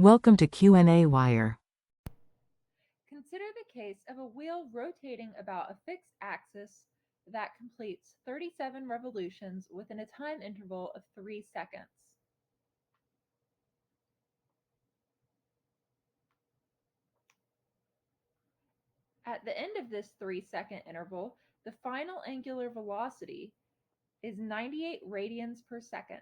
Welcome to qnawire. Consider the case of a wheel rotating about a fixed axis that completes 37 revolutions within a time interval of 3 seconds. At the end of this 3-second interval, the final angular velocity is 98 radians per second.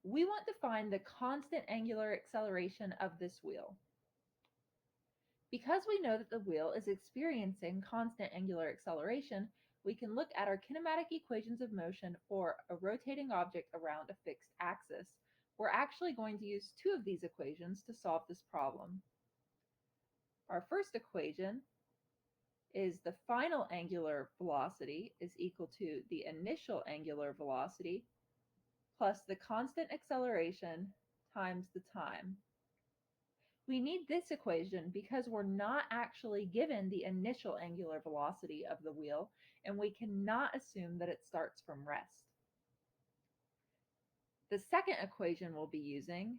We want to find the constant angular acceleration of this wheel. Because we know that the wheel is experiencing constant angular acceleration, we can look at our kinematic equations of motion for a rotating object around a fixed axis. We're actually going to use two of these equations to solve this problem. Our first equation is the final angular velocity is equal to the initial angular velocity plus the constant acceleration times the time. We need this equation because we're not actually given the initial angular velocity of the wheel, and we cannot assume that it starts from rest. The second equation we'll be using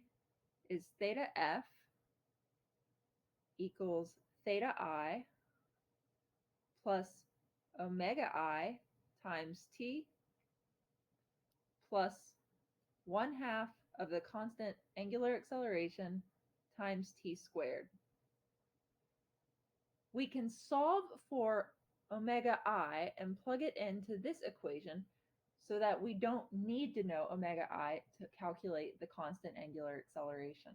is theta f equals theta I plus omega I times t plus 1/2 of the constant angular acceleration times t squared. We can solve for omega I and plug it into this equation so that we don't need to know omega I to calculate the constant angular acceleration.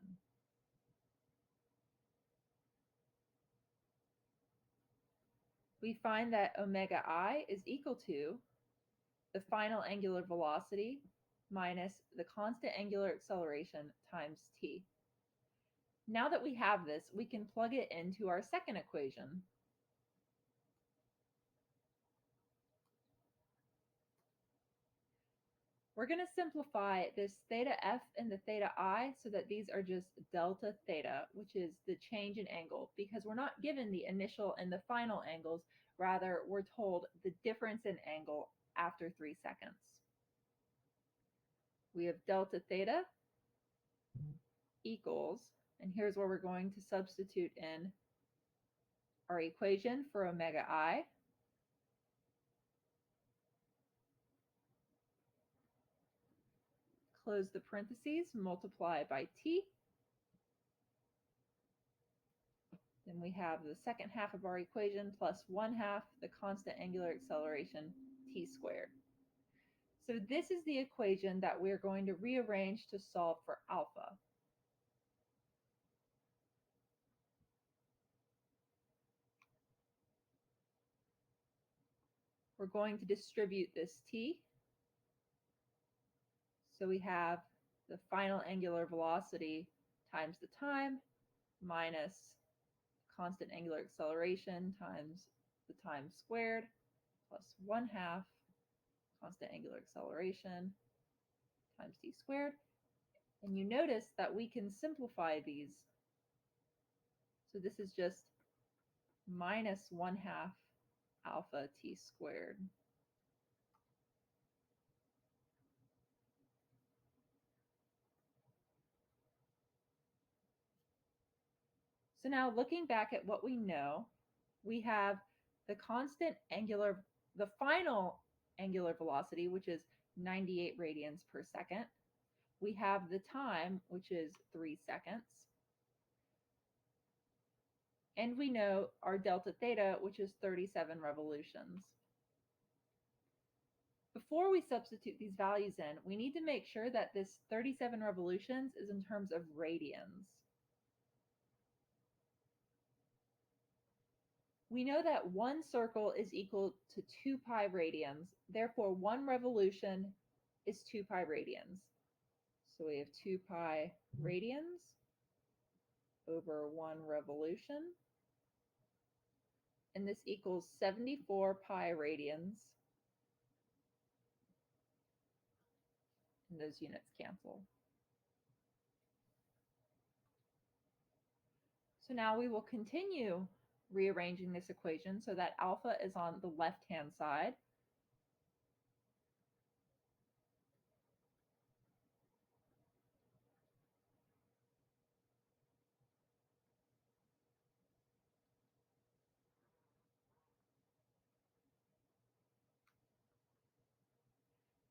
We find that omega I is equal to the final angular velocity minus the constant angular acceleration times t. Now that we have this, we can plug it into our second equation. We're going to simplify this theta f and the theta I so that these are just delta theta, which is the change in angle, because we're not given the initial and the final angles. Rather, we're told the difference in angle after 3 seconds. We have delta theta equals, and here's where we're going to substitute in our equation for omega I. Close the parentheses, multiply by t. Then we have the second half of our equation plus 1/2 the constant angular acceleration t squared. So this is the equation that we're going to rearrange to solve for alpha. We're going to distribute this t. So we have the final angular velocity times the time minus constant angular acceleration times the time squared plus 1/2 constant angular acceleration times t squared. And you notice that we can simplify these. So this is just minus 1/2 alpha t squared. So now looking back at what we know, we have the final angular velocity, which is 98 radians per second. We have the time, which is 3 seconds. And we know our delta theta, which is 37 revolutions. Before we substitute these values in, we need to make sure that this 37 revolutions is in terms of radians. We know that one circle is equal to 2 pi radians. Therefore, one revolution is 2 pi radians. So we have 2 pi radians over one revolution. And this equals 74 pi radians. And those units cancel. So now we will continue rearranging this equation so that alpha is on the left-hand side.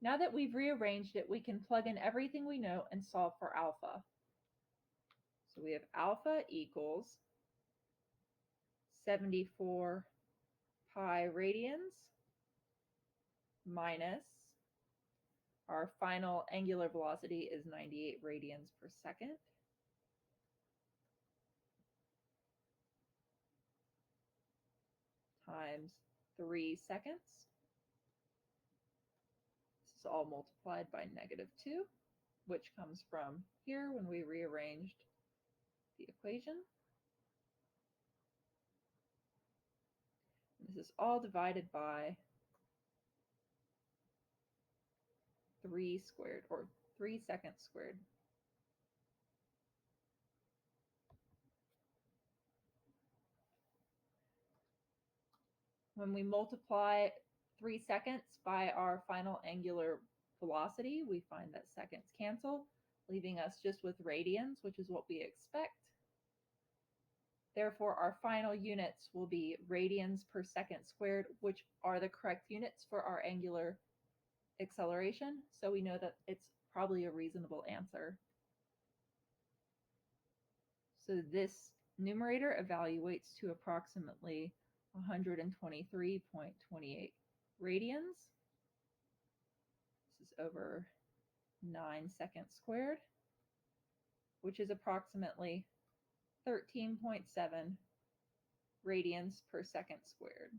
Now that we've rearranged it, we can plug in everything we know and solve for alpha. So we have alpha equals 74 pi radians minus our final angular velocity is 98 radians per second times 3 seconds. This is all multiplied by -2, which comes from here when we rearranged the equation. This is all divided by 3 squared, or 3 seconds squared. When we multiply 3 seconds by our final angular velocity, we find that seconds cancel, leaving us just with radians, which is what we expect. Therefore, our final units will be radians per second squared, which are the correct units for our angular acceleration. So we know that it's probably a reasonable answer. So this numerator evaluates to approximately 123.28 radians. This is over 9 seconds squared, which is approximately 13.7 radians per second squared.